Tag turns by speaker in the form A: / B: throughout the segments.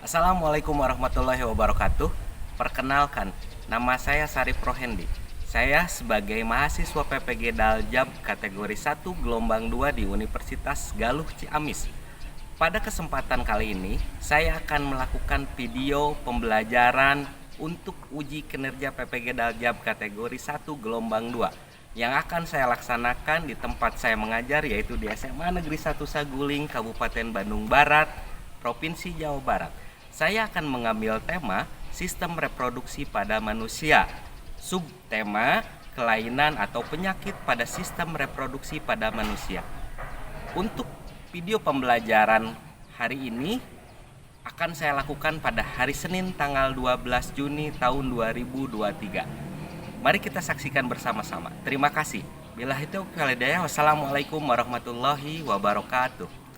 A: Assalamualaikum warahmatullahi wabarakatuh. Perkenalkan, nama saya Sarip Rohendi. Saya sebagai mahasiswa PPG Daljab kategori 1 gelombang 2 di Universitas Galuh Ciamis. Pada kesempatan kali ini, saya akan melakukan video pembelajaran untuk uji kinerja PPG Daljab kategori 1 gelombang 2 yang akan saya laksanakan di tempat saya mengajar, yaitu di SMA Negeri 1 Saguling, Kabupaten Bandung Barat, Provinsi Jawa Barat. Saya akan mengambil tema sistem reproduksi pada manusia. Subtema kelainan atau penyakit pada sistem reproduksi pada manusia. Untuk video pembelajaran hari ini akan saya lakukan pada hari Senin tanggal 12 Juni tahun 2023. Mari kita saksikan bersama-sama. Terima kasih. Billahi taufiq wal hidayah. Wassalamualaikum warahmatullahi wabarakatuh.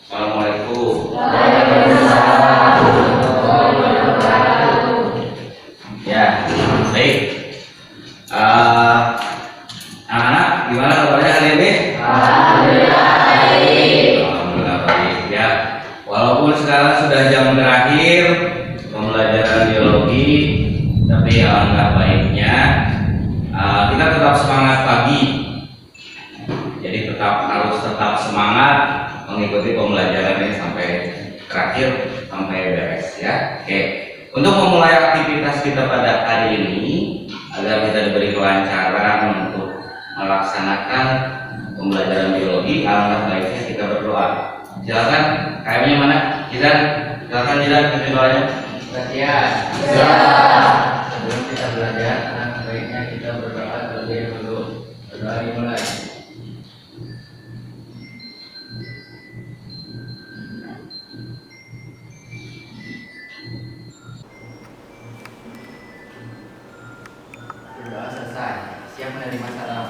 A: Assalamualaikum. Ya, baik. Anak-anak, gimana kabarnya hari ini? Alhamdulillah baik. Alhamdulillah baik ya. Walaupun sekarang sudah jam terakhir pembelajaran biologi, tapi alangkah baiknya kita tetap semangat pagi. Jadi harus tetap semangat mengikuti pembelajarannya sampai terakhir, sampai beres ya. Oke. Untuk memulai aktivitas kita pada hari ini agar kita diberi kelancaran untuk melaksanakan pembelajaran biologi, alangkah baiknya kita berdoa. Silakan, kayaknya mana? Silakan pimpin doanya.
B: Ya. Sebelum kita belajar, alangkah baiknya kita berdoa terlebih dahulu. Berdoa dimulai. Berdoa selesai. Siap menerima salam.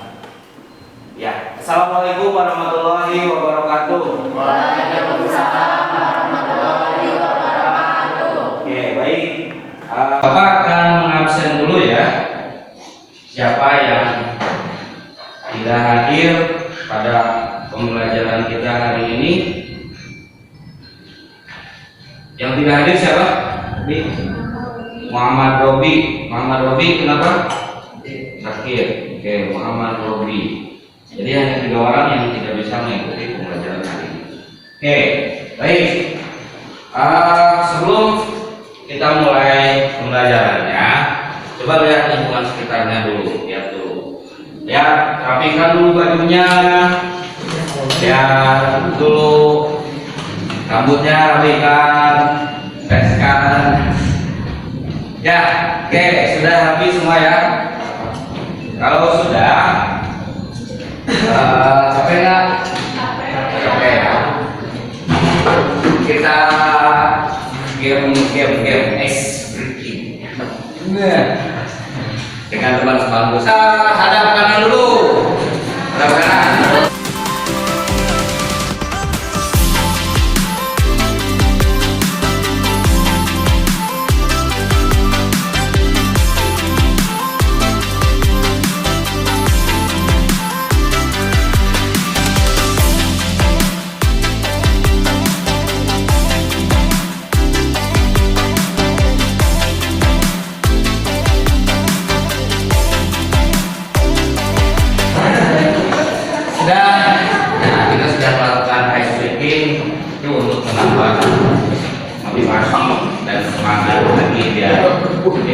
A: Ya, Assalamualaikum warahmatullahi wabarakatuh.
B: Waalaikumsalam warahmatullahi wabarakatuh.
A: Oke, baik. Bapak akan mengabsen dulu ya. Siapa yang tidak hadir pada pembelajaran kita hari ini? Yang tidak hadir siapa? Muhammad Robi. Muhammad Robi kenapa? Sakit. Oke, Muhammad Robi. Jadi hanya 3 orang yang tidak bisa mengikuti pembelajaran hari ini. Oke, baik. Sebelum kita mulai pembelajarannya, coba lihat lingkungan sekitarnya dulu. Lihat dulu. Ya, rapikan dulu bajunya. Ya, dulu rambutnya rapikan, reskan. Ya, oke, sudah habis semua ya. Kalau sudah, capek nggak? Capek ya. Kita game ice breaking. Dengan teman sebangku. Hadap kanan dulu. Hadap kanan.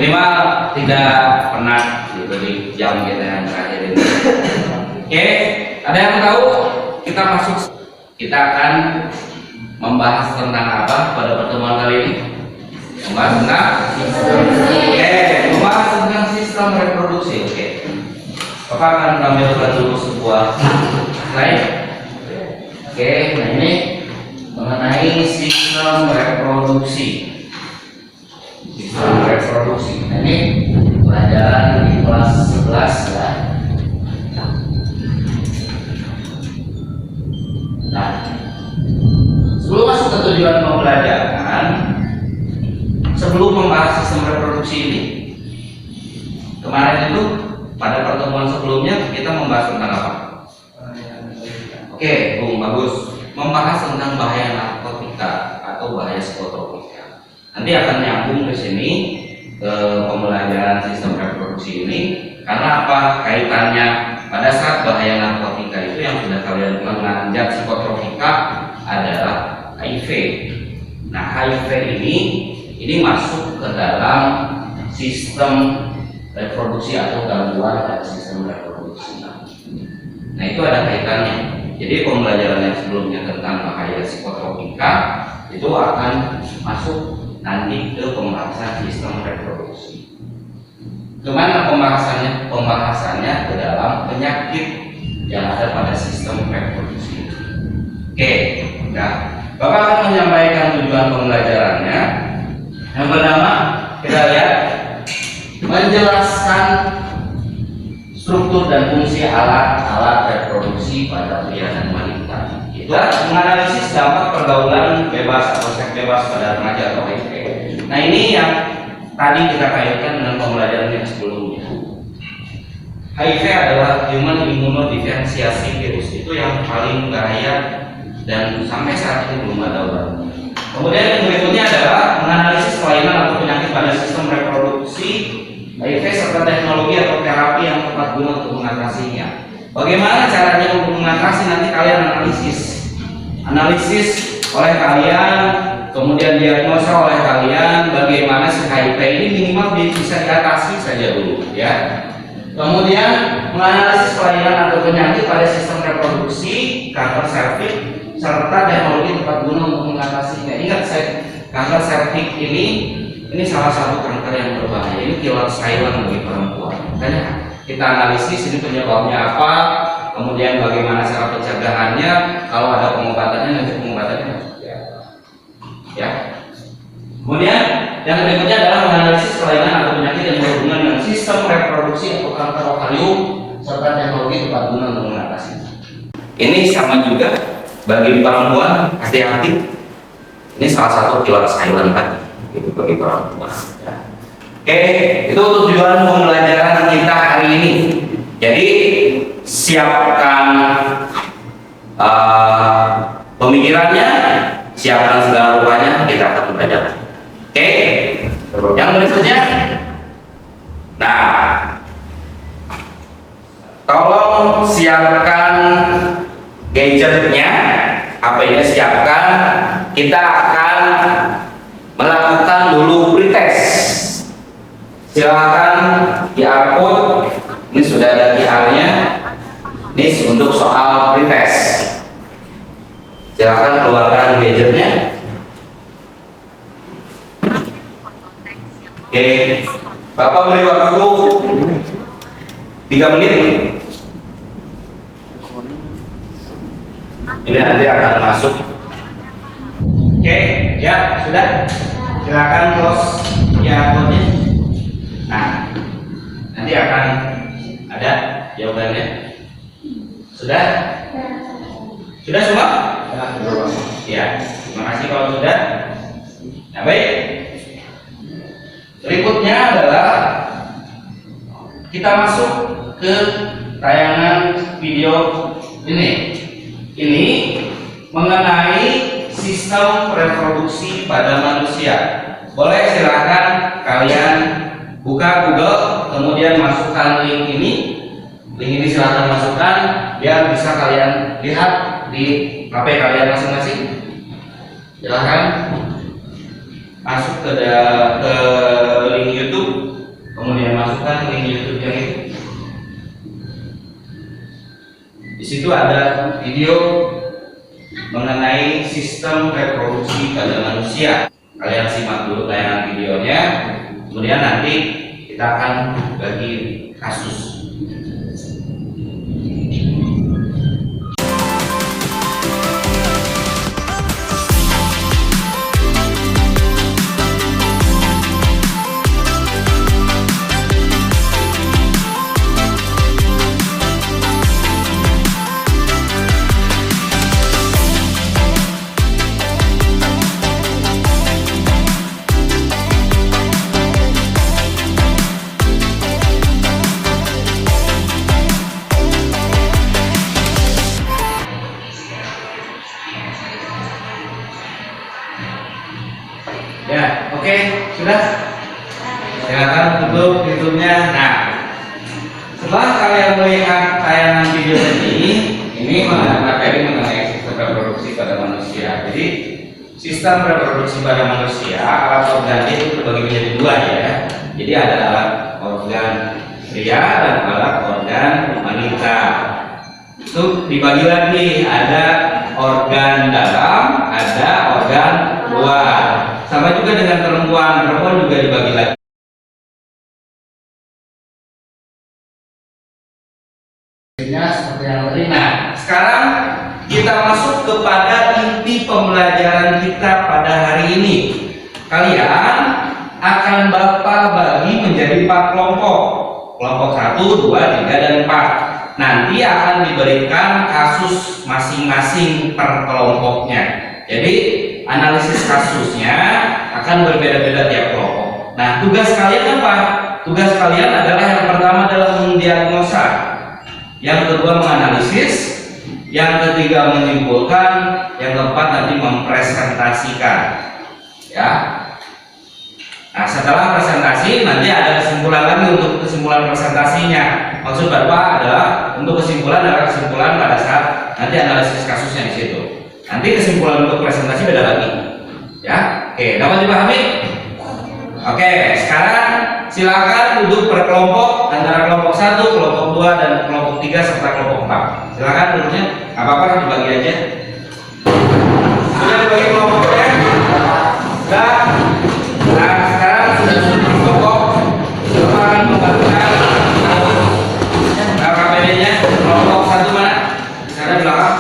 A: minimal tidak pernah gitu di jam kita yang terakhir ini. Oke, ada yang tahu kita masuk, kita akan membahas tentang apa pada pertemuan kali ini? Membahas tentang membahas tentang sistem reproduksi. Oke. Bapak akan menampilkan dulu sebuah slide. Oke, nah ini mengenai sistem reproduksi. Sistem reproduksi. Nah, ini pelajaran di kelas 11 ya. Nah, sebelum masuk ke tujuan pembelajaran, sebelum membahas sistem reproduksi ini, kemarin itu pada pertemuan sebelumnya kita membahas tentang apa? Oke, Bung, bagus. Membahas tentang bahaya narkotika atau bahaya psikotropika. Nanti akan nyambung ke sini ke pembelajaran sistem reproduksi ini. Karena apa kaitannya? Pada saat bahaya narkotika itu yang sudah kalian menganjak psikotropika adalah HIV. Nah, HIV ini masuk ke dalam sistem reproduksi atau gangguan pada sistem reproduksi. Nah, itu ada kaitannya. Jadi pembelajaran yang sebelumnya tentang bahaya psikotropika itu akan masuk nanti ke pembahasan sistem reproduksi. Kemana pembahasannya? Pembahasannya ke dalam penyakit yang ada pada sistem reproduksi. Oke, nah, Bapak akan menyampaikan tujuan pembelajarannya. Yang pertama, kita lihat menjelaskan struktur dan fungsi alat-alat reproduksi pada pria dan wanita. Itu menganalisis dampak pergaulan bebas atau seks bebas pada remaja atau HIV. Nah, ini yang tadi kita kaitkan dengan pembelajaran yang sebelumnya. HIV adalah human immunodifferentiation virus, itu yang paling bahaya dan sampai saat ini belum ada obatnya. Kemudian yang berikutnya adalah menganalisis kelainan atau penyakit pada sistem reproduksi HIV serta teknologi atau terapi yang tepat guna untuk mengatasinya. Bagaimana caranya untuk mengatasi, nanti kalian analisis oleh kalian, kemudian diagnosa oleh kalian bagaimana si HIV ini minimal bisa diatasi saja dulu ya. Kemudian menganalisis kelainan atau penyakit pada sistem reproduksi, kanker serviks serta teknologi tepat guna untuk mengatasinya. Ingat, kanker serviks ini salah satu kanker yang berbahaya. Ini killer silent bagi perempuan. Makanya kita analisis ini penyebabnya apa, kemudian bagaimana cara pencegahannya, kalau ada pengobatannya nanti pengobatannya seperti apa. Ya. Kemudian yang berikutnya adalah menganalisis kelainan atau penyakit yang berhubungan dengan sistem reproduksi atau kanker ovarium serta teknologi tepat guna untuk mengatasinya. Ini sama juga bagi perempuan, hati-hati. Ini salah satu killer silent tadi. Itu bagi perempuan. Ya. Oke, itu tujuan pembelajaran kita hari ini. Jadi siapkan pemikirannya, siapkan segala rupanya, kita akan belajar. Oke, yang berikutnya, nah, tolong siapkan gadgetnya, HP-nya siapkan. Kita akan melakukan dulu pretest. Silakan QR-code, ini sudah ada QR-nya. Ini untuk soal pretest. Silakan keluarkan gadgetnya. Oke, Bapak beri waktu 3 menit. Ini nanti akan masuk. Oke, ya sudah. Silakan close QR-code-nya. Nah, nanti akan ada jawabannya. Sudah? Sudah semua? Ya, terima kasih kalau sudah. Nah, baik. Berikutnya adalah kita masuk ke tayangan video ini. Ini mengenai sistem reproduksi pada manusia. Boleh silakan kalian buka Google, kemudian masukkan link ini. Link ini silakan masukkan biar bisa kalian lihat di HP kalian masing-masing. Silakan masuk ke link YouTube.
B: kemudian masukkan link YouTube yang itu. Di situ ada video mengenai sistem reproduksi pada manusia. Kalian simak dulu tayangan videonya, kemudian nanti kita akan bagi kasus. Ya, oke, sudah. Silakan tutup YouTube-nya. Nah, setelah kalian melihat tayangan video ini materi mengenai sistem reproduksi pada manusia. Jadi, sistem reproduksi pada manusia, alat organnya itu terbagi menjadi dua ya. Jadi ada alat organ pria dan alat organ wanita. Itu dibagi lagi, ada organ dalam, ada organ luar. Sama juga dengan perempuan juga dibagi lagi. Seperti yang tadi. Nah, sekarang kita masuk kepada inti pembelajaran kita pada hari ini. Kalian akan Bapak bagi menjadi 4 kelompok. Kelompok 1, 2, 3, dan 4. Nanti akan diberikan kasus masing-masing per kelompoknya. Jadi analisis kasusnya akan berbeda-beda tiap kelompok. Nah, tugas kalian apa? Tugas kalian adalah yang pertama adalah mendiagnosa, yang kedua menganalisis, yang ketiga menyimpulkan, yang keempat nanti mempresentasikan. Ya. Nah, setelah presentasi nanti ada kesimpulan lagi untuk kesimpulan presentasinya. Maksud Bapak adalah untuk kesimpulan adalah kesimpulan pada saat nanti analisis kasusnya di situ. Nanti kesimpulan untuk presentasi beda lagi. Ya, oke, dapat dipahami? Oke, sekarang silakan duduk per kelompok antara kelompok 1, kelompok 2, dan kelompok 3 serta kelompok 4. Silakan duduknya, nggak apa-apa dibagi aja. Sudah dibagi kelompoknya? Sudah. Nah, sekarang sudah duduk per kelompok. Bapak akan membagikan KPD-nya. Kelompok 1 mana? Di sana di belakang.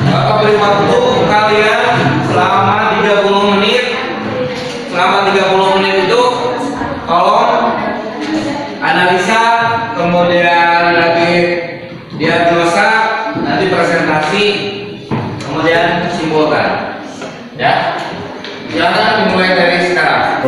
B: Bapak beri waktu kalian selama 30 menit. Selama 30 menit itu tolong analisa, kemudian lagi diagnosa, nanti presentasi, kemudian simpulkan. Ya, silakan dimulai dari sekarang.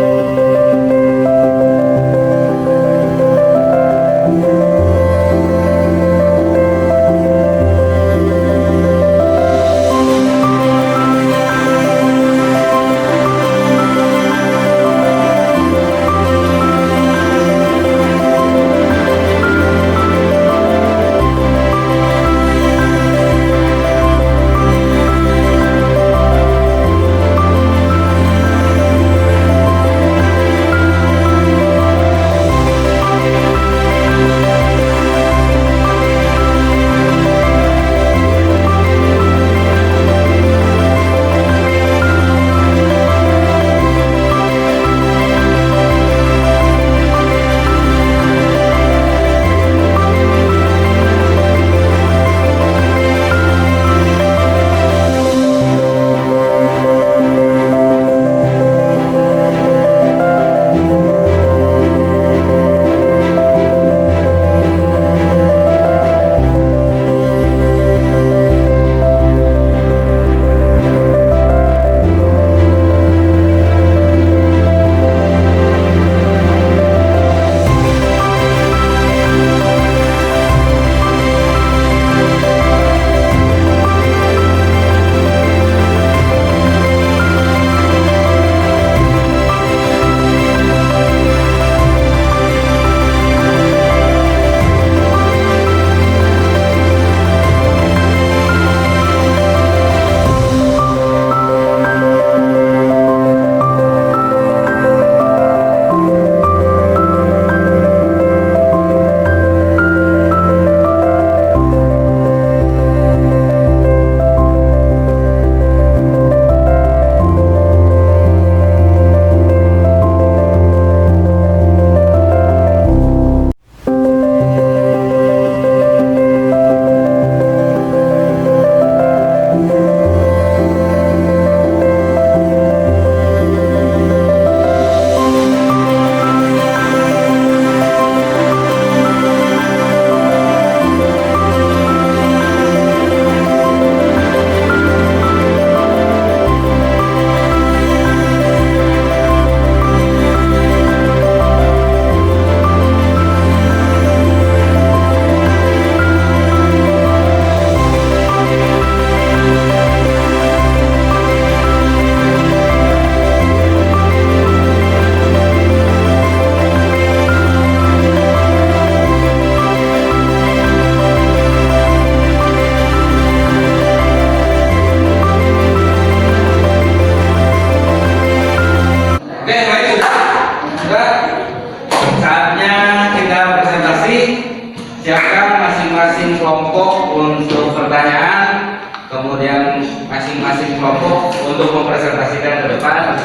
B: kelompok untuk mempresentasikan ke depan.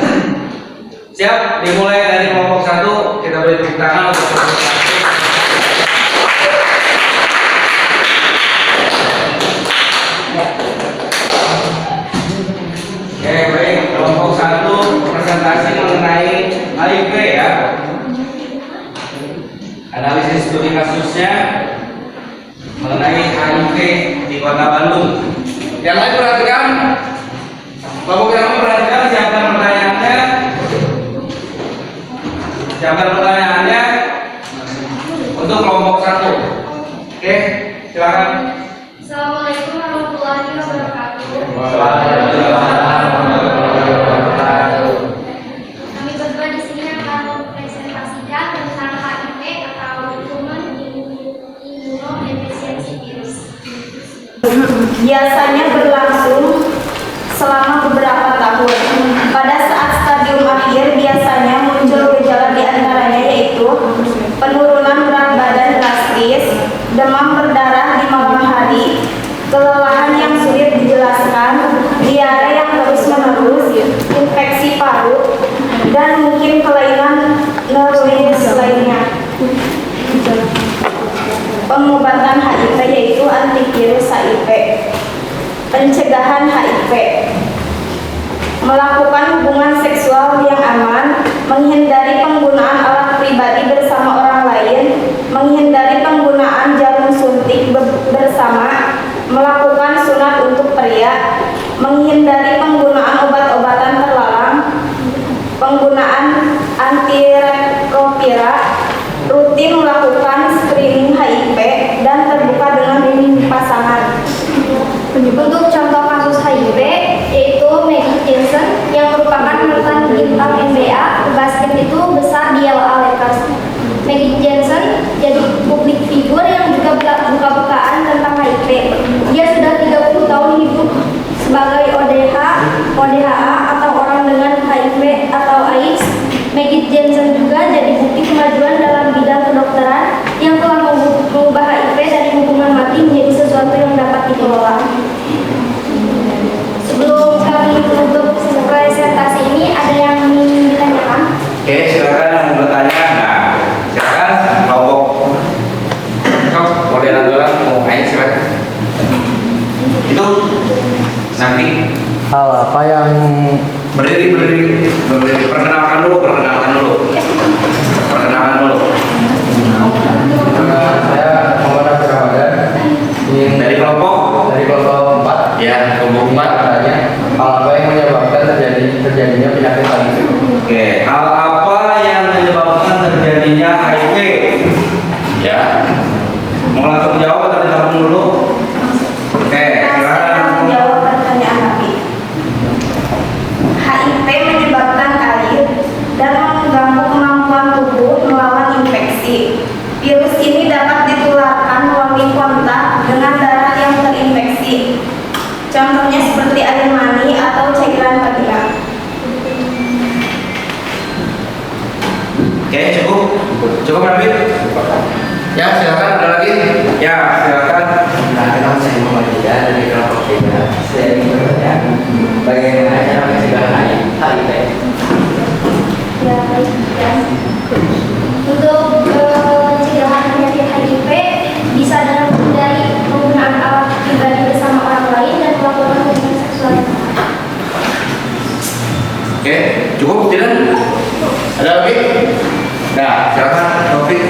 B: Siap, dimulai dari kelompok 1, kita beri tepuk tangan untuk kelompok 1. Oke, baik, kelompok 1 presentasi mengenai HIV ya. Analisis studi kasusnya mengenai HIV di Kota Bandung. Yang lain perhatikan, kelompok yang lain perhatikan, siapkan pertanyaannya. Siapkan pertanyaannya untuk kelompok 1. Oke, silakan.
C: Assalamualaikum warahmatullahi wabarakatuh. Kami berdua di sini akan mempresentasikan tentang HIV atau Human Immunodeficiency Virus.
D: Biasanya berlangsung selama beberapa tahun. Pada saat stadium akhir biasanya muncul gejala di antaranya yaitu penurunan berat badan drastis, demam berdarah di malam hari, kelelahan yang sulit dijelaskan, diare yang terus-menerus, infeksi paru, dan mungkin kelainan neurologis lainnya. Pengobatan HIV yaitu antivirus HIV, pencegahan HIV, melakukan hubungan seksual yang aman, menghindari penggunaan alat pribadi bersama orang lain, menghindari penggunaan jarum suntik bersama, melakukan sunat untuk pria, menghindari penggunaan obat-obatan terlarang, penggunaan antiretroviral, rutin melakukan screening HIV, dan terbuka dengan pasangan.
C: Untuk contoh kasus HIV yaitu Maggie Jensen yang merupakan mantan bintang NBA basket itu besar di LA Lakers. Maggie Jensen jadi publik figur yang juga buka-bukaan tentang HIV. Dia sudah 30 tahun hidup sebagai ODHA atau orang dengan HIV atau AIDS. Maggie Jensen juga jadi bukti kemajuan dalam bidang kedokteran yang telah mengubah HIV dari hukuman mati menjadi sesuatu yang dapat dikelola. Sebelum kami menutup presentasi ini, ada yang ingin ditanyakan?
B: Oke, silakan yang mau bertanya. Nah, silakan kelompok. Modern dulu mau main silakan. Itu nanti
E: Hal apa yang
B: berdiri. Perkenalkan dulu.
E: saya Muhammad Abdul Ramadan ingin
B: Dari kelompok.
E: dari kelompok 4
B: Ya, kelompok 4.
E: katanya hal apa yang menyebabkan terjadinya penyakit HIV.
B: Oke, hal apa yang menyebabkan terjadinya HIV? Ya, mau langsung jawab atau dijawab dulu? Oke,
D: Saya
B: silakan.
D: akan menjawab pertanyaan Nabi. HIV menyebabkan air dan mengganggu kemampuan tubuh melawan infeksi. Virus ini dapat ditularkan melalui kontak dengan darah yang terinfeksi. Contohnya seperti air mani atau cairan vagina.
B: Oke, cukup Nabi. Ya, silakan ada lagi. Ya, silakan.
E: Nama saya Muhammad Ida dari kelompok 3. Saya ingin bertanya bagaimana cara pencegahan HIV.
C: Ya, baik. Ya. Untuk pencegahan penyakit HIV bisa dengan menghindari penggunaan alat pribadi bersama orang lain dan melakukan hubungan seksual.
B: Oke, cukup tidak? Ada lagi? Nah, silakan Taufik.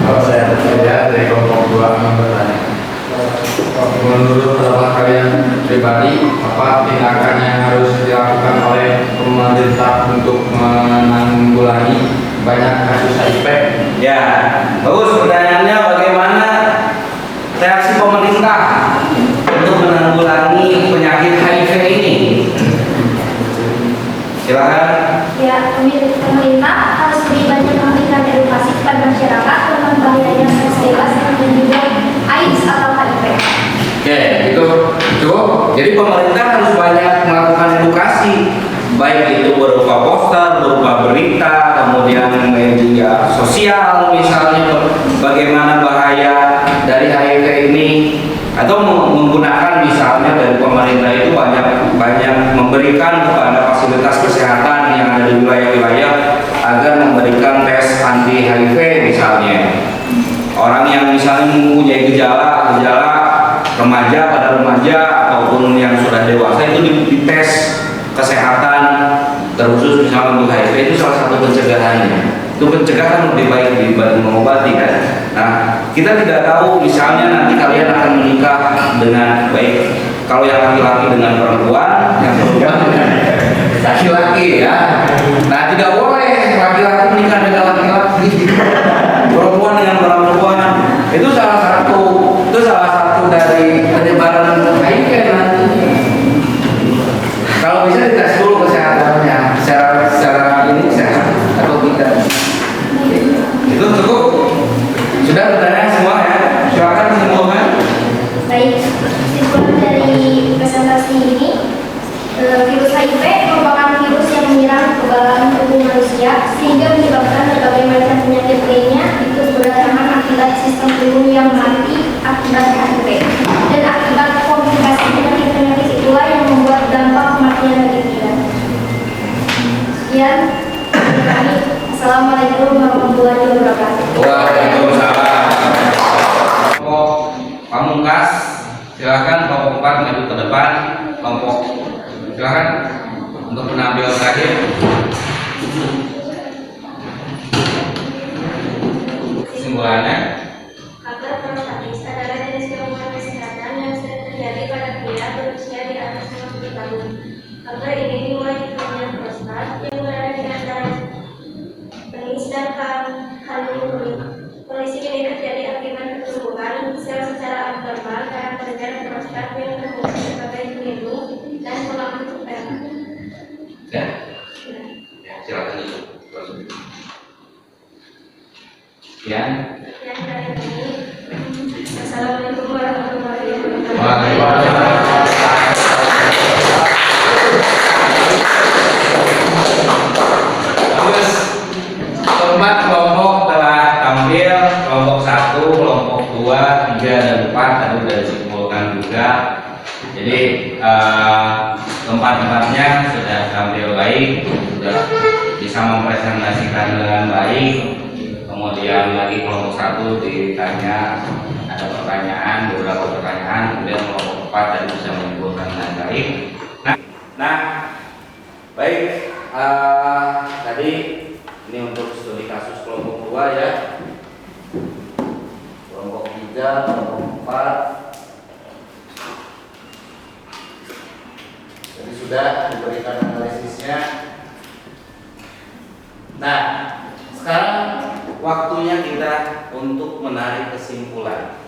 E: Kalau saya bekerja dari kelompok 2 ingin bertanya, menurut pendapat kalian pribadi, apa tindakan yang harus dilakukan oleh pemerintah untuk menanggulangi banyak kasus HIV?
B: Ya, bagus pertanyaannya, bagaimana reaksi pemerintah untuk menanggulangi penyakit HIV ini? Silakan.
C: Ya, pemerintah harus lebih banyak memberikan edukasi kepada masyarakat tentang bahayanya seks bebas dan juga AIDS atau HIV.
B: Oke, itu cukup. Jadi pemerintah harus banyak melakukan edukasi, baik itu berupa poster, berupa berita, kemudian media sosial, misalnya bagaimana bahaya dari HIV ini, atau menggunakan misalnya dari pemerintah itu banyak misalnya mempunyai gejala remaja pada remaja ataupun yang sudah dewasa itu dites kesehatan terkhusus misalnya untuk HIV itu salah satu pencegahannya. Itu pencegahan lebih baik dibanding mengobati kan. Nah, kita tidak tahu misalnya nanti kalian akan menikah dengan baik kalau yang laki-laki dengan perempuan, yang perempuan dengan laki-laki ya. Nah, tidak boleh laki-laki menikah dengan laki-laki, perempuan dengan perempuan. Itu salah satu dari penyebaran HIV nanti. Kalau bisa dites dulu kesehatannya, secara ini sehat atau tidak. Itu cukup. Sudah pertanyaan semua ya. Silakan simpulkan.
C: Baik, kesimpulan dari presentasi ini, virus HIV merupakan virus yang menyerang kekebalan tubuh manusia sehingga menyebabkan berbagai macam penyakit lainnya itu berdasarkan akibat sistem imun yang mati akibat HIV dan akibat komplikasi penyakit-penyakit itulah yang membuat dampak kematian bagi kita. Sekian dari kami. Assalamualaikum warahmatullahi wabarakatuh.
B: Waalaikumsalam. Kelompok Pamungkas, silakan kelompok 4 maju ke depan. Kelompok silakan untuk menampil terakhir. Kesimpulannya.
C: Kanker prostatatis adalah jenis gangguan kesehatan yang sering terjadi pada pria berusia di atas 50 tahun. Kanker ini dimulai di bagian prostat yang berada di antara penis dan kandung kulit. Kondisi ini terjadi akibat pertumbuhan sel secara abnormal pada bagian prostat yang berfungsi sebagai pelindung dan pengaman sperma.
B: Ya. Ya, silakan itu. Sekian.
C: Sekian dari kami. Assalamualaikum warahmatullahi wabarakatuh.
B: Waalaikumsalam. Bagus. Keempat kelompok telah tampil, kelompok 1, kelompok 2, 3, dan 4 tadi sudah disimpulkan juga. Jadi keempat-empatnya sudah tampil baik, sudah bisa mempresentasikan dengan baik. Kemudian lagi kelompok 1 ditanya ada pertanyaan, beberapa pertanyaan, kemudian kelompok 4 tadi bisa menyimpulkan dengan baik. Nah, baik, tadi ini untuk studi kasus kelompok 2 ya. Kelompok 3, kelompok 4. Jadi sudah diberikan analisisnya. Nah, sekarang waktunya kita untuk menarik kesimpulan.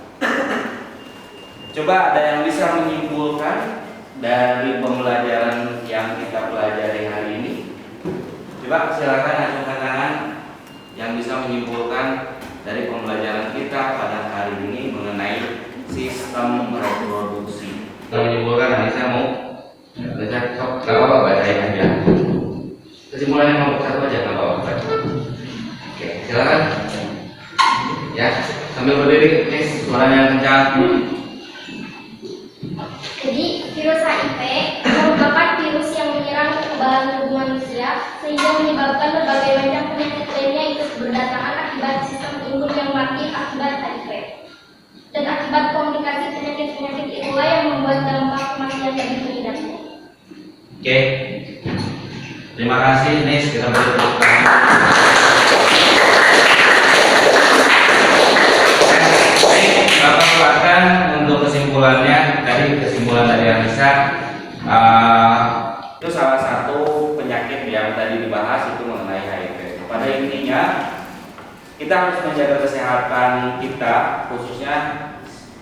B: Coba ada yang bisa menyimpulkan dari pembelajaran yang kita pelajari hari ini? Coba silakan acungkan tangan yang bisa menyimpulkan dari pembelajaran kita pada hari ini mengenai sistem reproduksi. Kita menyimpulkan, Anissa mau? Bisa sok, nggak apa-apa, bacain aja. Kesimpulannya kelompok 1 aja, nggak apa-apa. Oke, silakan. Ya, sambil berdiri, suaranya kencang.
C: Jadi, virus HIV merupakan virus yang menyerang kekebalan tubuh manusia sehingga menyebabkan berbagai macam penyakit lainnya itu berdasarkan akibat sistem imun yang mati akibat HIV. Dan akibat komplikasi penyakit-penyakit itulah yang membuat dampak kematian bagi pengidapnya.
B: Oke, terima kasih Nis, kita beri tepuk tangan. Bapak keluarkan untuk kesimpulannya. Tadi kesimpulan dari Anissa, itu salah satu penyakit yang tadi dibahas itu mengenai HIV. Pada intinya kita harus menjaga kesehatan kita, khususnya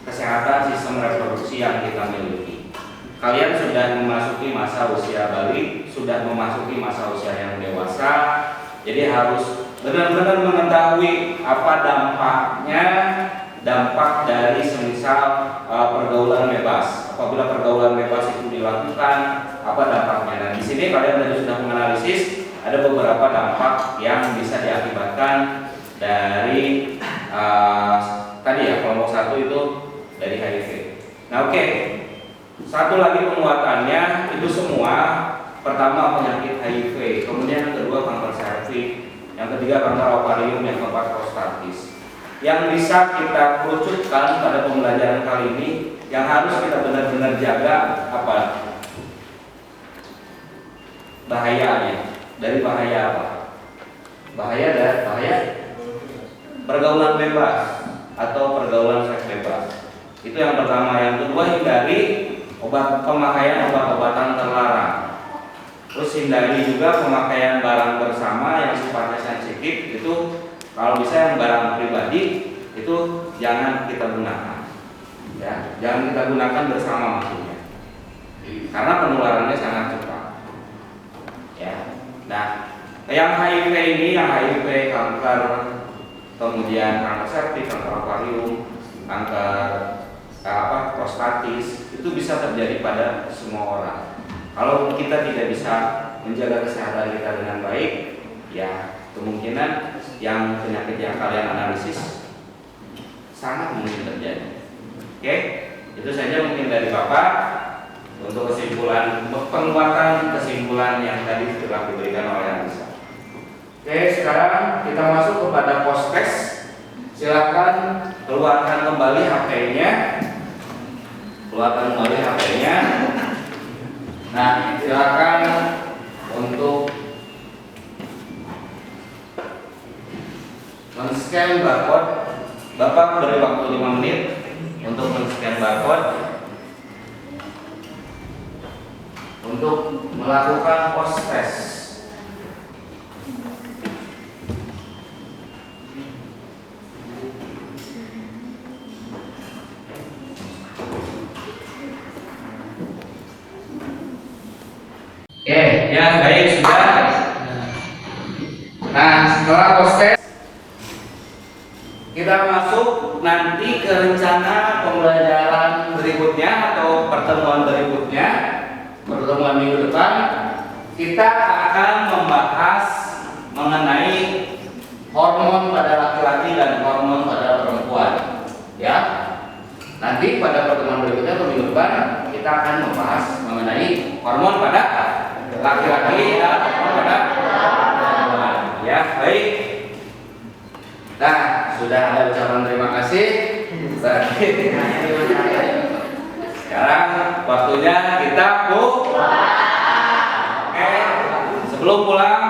B: kesehatan sistem reproduksi yang kita miliki. Kalian sudah memasuki masa usia balik, sudah memasuki masa usia yang dewasa, jadi harus benar-benar mengetahui apa dampaknya, dampak dari semisal pergaulan bebas. Apabila pergaulan bebas itu dilakukan, apa dampaknya? Nah, di sini kalian tadi sudah menganalisis ada beberapa dampak yang bisa diakibatkan dari tadi ya kelompok 1 itu dari HIV. Nah, oke. Satu lagi penguatannya itu semua, pertama penyakit HIV, kemudian yang kedua kanker serviks, yang ketiga kanker ovarium, yang keempat prostatis. yang bisa kita kerucutkan pada pembelajaran kali ini, yang harus kita benar-benar jaga apa? Bahayanya. Dari bahaya apa? Bahaya pergaulan bebas atau pergaulan seks bebas. Itu yang pertama. Yang kedua, hindari pemakaian obat-obatan terlarang. Terus hindari juga pemakaian barang bersama yang sifatnya sensitif. Itu kalau bisa yang barang pribadi itu jangan kita gunakan. Ya, jangan kita gunakan bersama maksudnya. Karena penularannya sangat cepat. Ya. Nah, yang HIV ini, yang HIV kanker, kemudian kanker cervix, kanker ovarium, kanker prostatis, itu bisa terjadi pada semua orang. Kalau kita tidak bisa menjaga kesehatan kita dengan baik, ya kemungkinan yang penyakit yang kalian analisis sangat mungkin terjadi. Oke, itu saja mungkin dari Bapak. Untuk kesimpulan, penguatan kesimpulan yang tadi telah diberikan oleh Anissa. Oke, sekarang kita masuk kepada post test. Silakan keluarkan kembali HP-nya. Keluarkan kembali HP-nya. Nah, silakan untuk men-scan barcode. Bapak beri waktu 5 menit untuk men-scan barcode untuk melakukan post test. Oke, ya baik sudah. Nah, setelah post test kita masuk nanti ke rencana pembelajaran berikutnya atau pertemuan berikutnya. Pertemuan minggu depan kita akan membahas mengenai hormon pada laki-laki dan hormon pada perempuan. Ya, nanti pada pertemuan berikutnya atau minggu depan kita akan membahas mengenai hormon pada laki-laki dan hormon pada perempuan. Ya, baik. Nah, sudah ada ucapan terima kasih. Sekarang waktunya kita Oke, sebelum pulang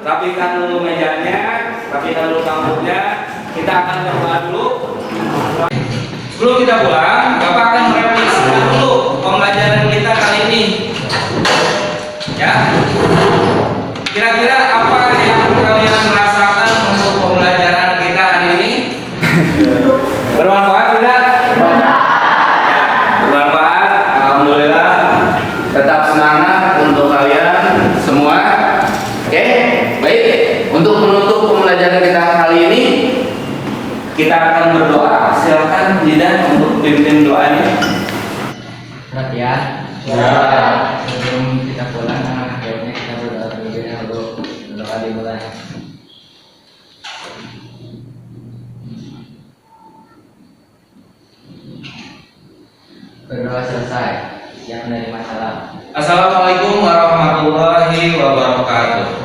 B: rapikan dulu mejanya, rapikan dulu kampusnya. Kita akan berdoa dulu. Sebelum kita pulang, Bapak akan merevisikan dulu pembelajaran kita kali ini. Ya, kira-kira apa yang kalian rasakan untuk pembelajaran kita hari ini? Bermanfaat tidak? Bermanfaat, alhamdulillah. Tetap semangat untuk kalian semua. Oke, baik. Untuk menutup pembelajaran kita kali ini, kita akan berdoa. Silakan Jidan untuk pimpin doanya.
F: Ya. Sebelum kita pulang, akhirnya kita berdoa terlebih dahulu. Doa dimulai. Berdoa selesai. Yang menerima salam.
B: Assalamualaikum warahmatullahi wabarakatuh.